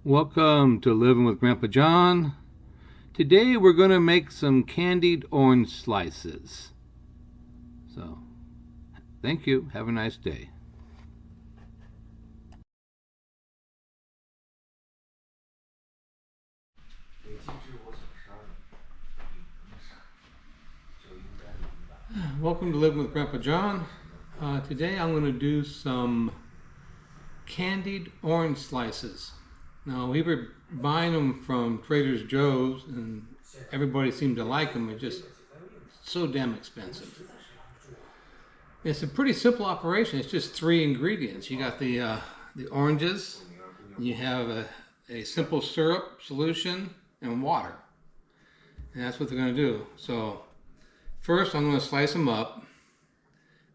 Welcome to Living with Grandpa John. Today we're going to make some candied orange slices. So, thank you. Have a nice day. Welcome to Living with Grandpa John. Today I'm going to do some candied orange slices. Now, we were buying them from Trader Joe's and everybody seemed to like them. They're just so damn expensive. It's a pretty simple operation. It's just 3 ingredients. You got the oranges, you have a simple syrup solution, and water. And that's what they're going to do. So first I'm going to slice them up,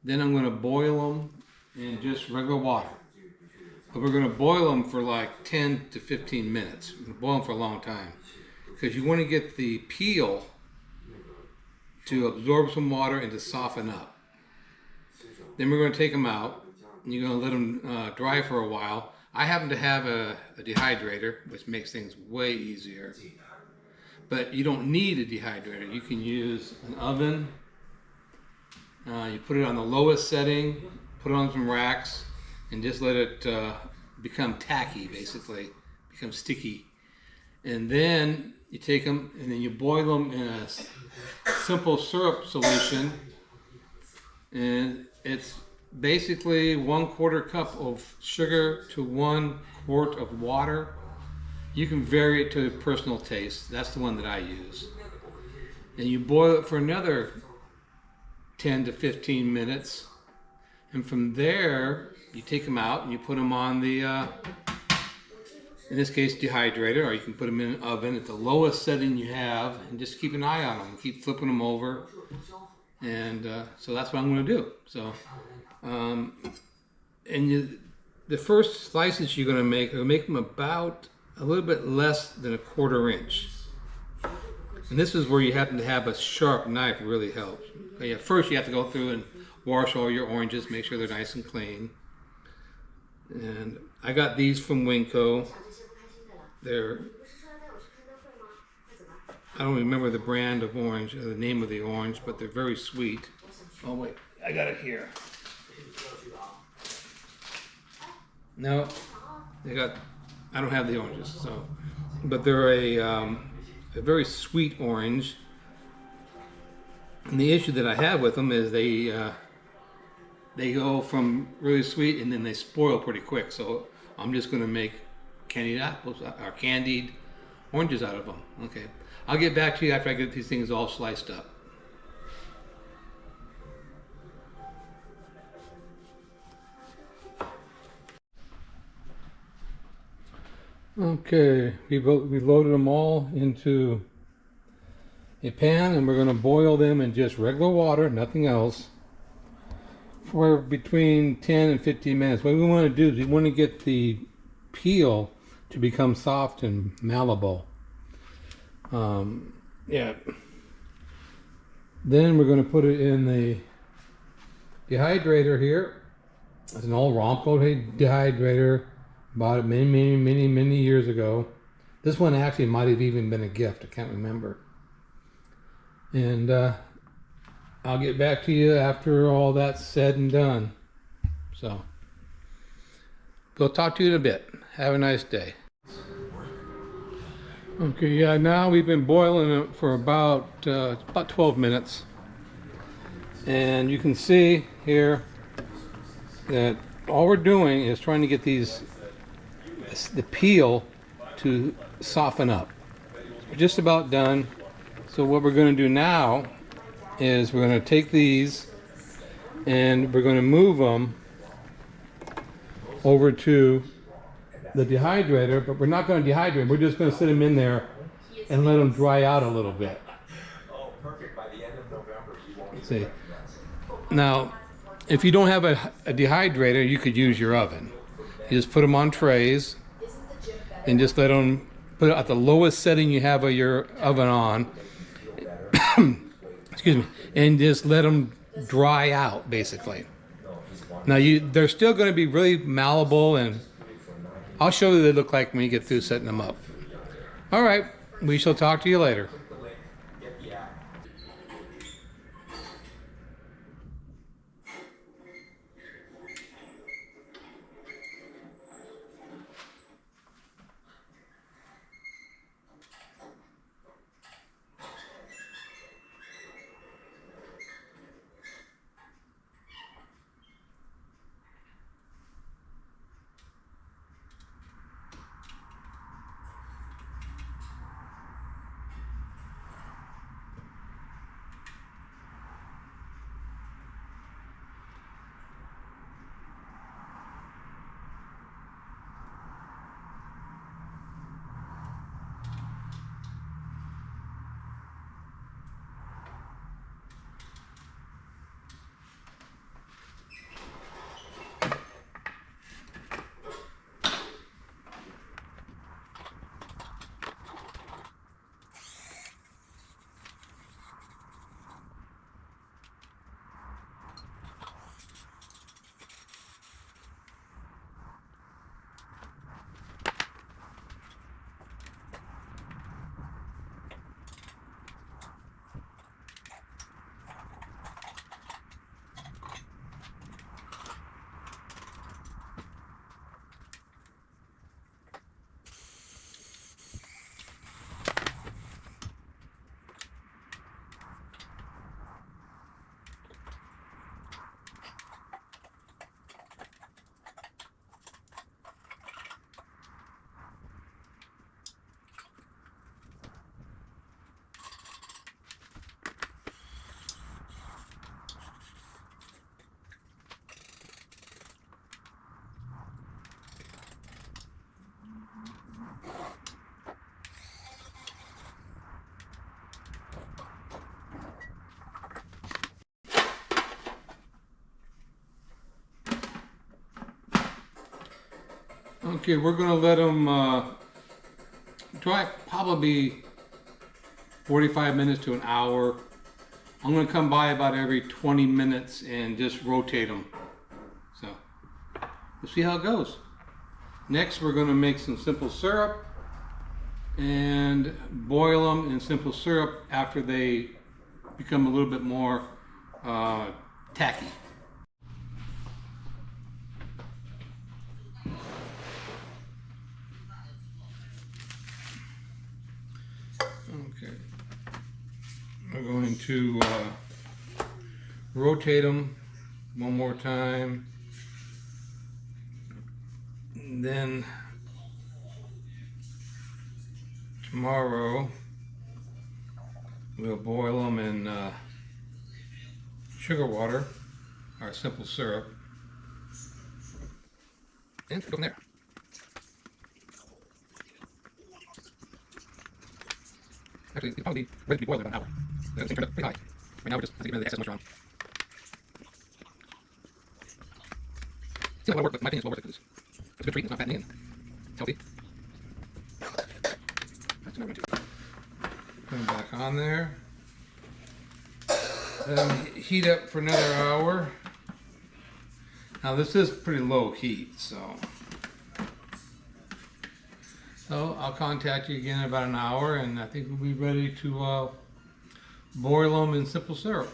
then I'm going to boil them in just regular water. But we're going to boil them for like 10 to 15 minutes. We're going to boil them for a long time because you want to get the peel to absorb some water and to soften up. Then we're going to take them out and you're going to let them dry for a while. I happen to have a dehydrator, which makes things way easier. But you don't need a dehydrator. You can use an oven. You put it on the lowest setting, put it on some racks, and just let it become tacky, basically, become sticky. And then you take them and then you boil them in a simple syrup solution. And it's basically 1/4 cup of sugar to 1 quart of water. You can vary it to personal taste. That's the one that I use. And you boil it for another 10 to 15 minutes. And from there, you take them out and you put them on the, in this case, dehydrator, or you can put them in an oven at the lowest setting you have and just keep an eye on them. Keep flipping them over. And so that's what I'm going to do. So, the first slices you're going to make them about a little bit less than 1/4 inch. And this is where you happen to have a sharp knife really helps. Okay, first you have to go through and wash all your oranges, make sure they're nice and clean. And I got these from Winco. I don't remember the brand of orange, or the name of the orange, but they're very sweet. Oh wait, I got it here. No, I don't have the oranges, so, but they're a very sweet orange. And the issue that I have with them is they go from really sweet and then they spoil pretty quick. So I'm just going to make candied apples or candied oranges out of them. Okay, I'll get back to you after I get these things all sliced up. Okay, we loaded them all into a pan and we're going to boil them in just regular water, nothing else, for between 10 and 15 minutes. What we want to do is we want to get the peel to become soft and malleable. Yeah. Then we're going to put it in the dehydrator here. It's an old Romco dehydrator. Bought it many years ago. This one actually might have even been a gift. I can't remember. And I'll get back to you after all that's said and done. So, we'll talk to you in a bit. Have a nice day. Okay, yeah, now we've been boiling it for about 12 minutes. And you can see here that all we're doing is trying to get the peel to soften up. We're just about done. So what we're going to do now is we're going to take these and we're going to move them over to the dehydrator, but we're not going to dehydrate. We're just going to sit them in there and let them dry out a little bit. Oh, perfect. By the end of November, you won't see. Now, if you don't have a dehydrator, you could use your oven. You just put them on trays and just let them put it at the lowest setting you have of your oven on. Excuse me, and just let them dry out basically. Now they're still going to be really malleable and I'll show you what they look like when you get through setting them up. All right, we shall talk to you later. Click the link, get the app. Okay, we're gonna let them try probably 45 minutes to an hour. I'm gonna come by about every 20 minutes and just rotate them. So we'll see how it goes. Next, we're gonna make some simple syrup and boil them in simple syrup after they become a little bit more tacky. Okay, we're going to rotate them one more time, and then tomorrow we'll boil them in sugar water, or simple syrup, and go from there. Actually, it'll probably be ready to be boiled in about an hour. The temperature turned up pretty high. Right now we're just getting rid of the excess moisture on. Seems like a lot of work, but my opinion is well worth it because it's a good treat. It's not fattening and it's healthy. That's another one too. Put them back on there. Let them heat up for another hour. Now this is pretty low heat, so I'll contact you again in about an hour, and I think we'll be ready to boil them in simple syrup.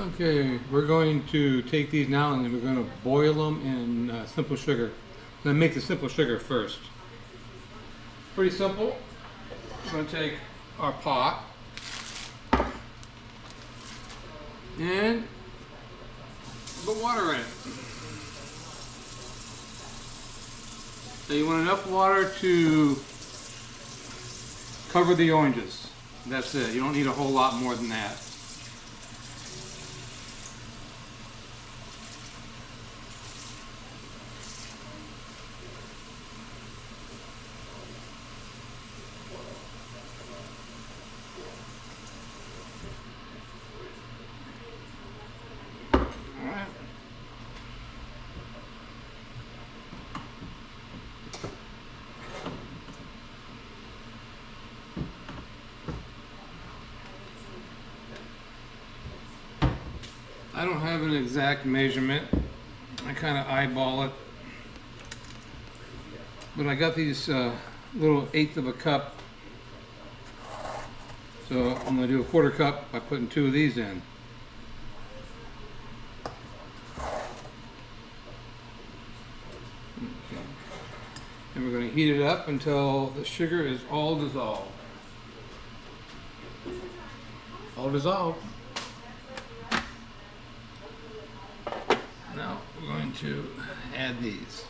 Okay, we're going to take these now and then we're going to boil them in simple sugar. I'm going to make the simple sugar first. Pretty simple. We're going to take our pot and put water in it. So you want enough water to cover the oranges. That's it. You don't need a whole lot more than that. don't have an exact measurement. I kind of eyeball it. But I got these little 1/8 of a cup. So I'm going to do a 1/4 cup by putting 2 of these in. Okay. And we're going to heat it up until the sugar is all dissolved. All dissolved. Now we're going to add these.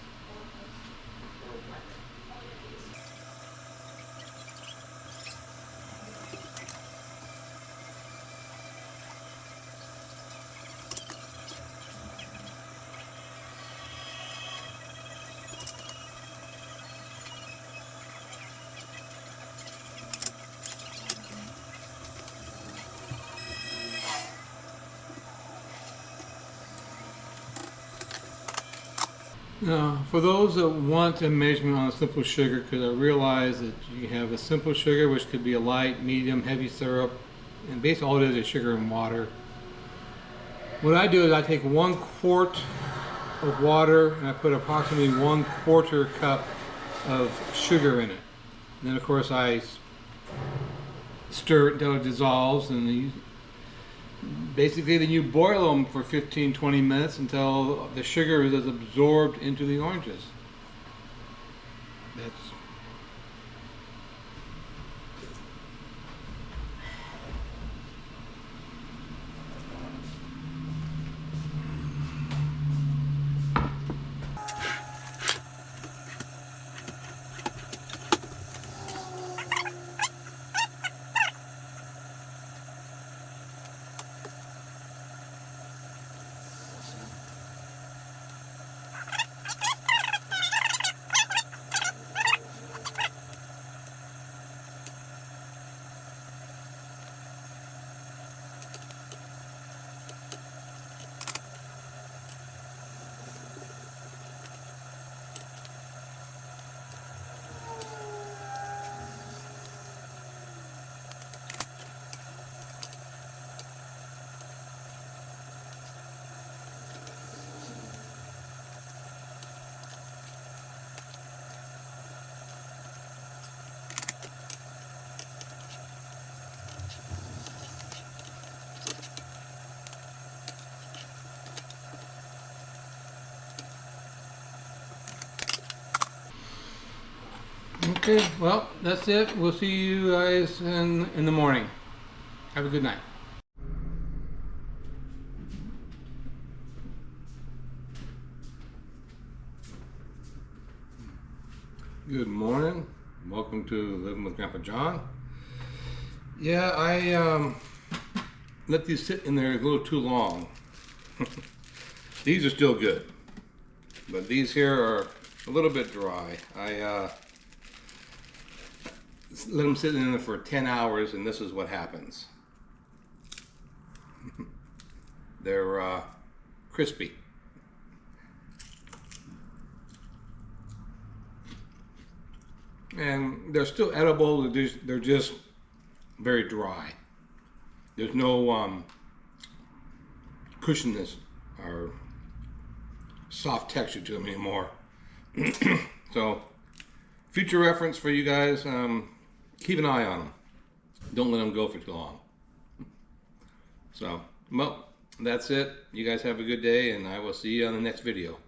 Now, for those that want a measurement on a simple sugar, because I realize that you have a simple sugar, which could be a light, medium, heavy syrup, and basically all it is sugar and water. What I do is I take 1 quart of water and I put approximately 1/4 cup of sugar in it. And then of course I stir it until it dissolves, and basically then you boil them for 15-20 minutes until the sugar is absorbed into the oranges. That's okay. Well, that's it. We'll see you guys in the morning. Have a good night. Good morning. Welcome to Living with Grandpa John. Yeah, I let these sit in there a little too long. These are still good, but these here are a little bit dry. I let them sit in there for 10 hours, and this is what happens. They're crispy. And they're still edible, they're just very dry. There's no cushionness or soft texture to them anymore. So, future reference for you guys, keep an eye on them. Don't let them go for too long. So, well, that's it. You guys have a good day, and I will see you on the next video.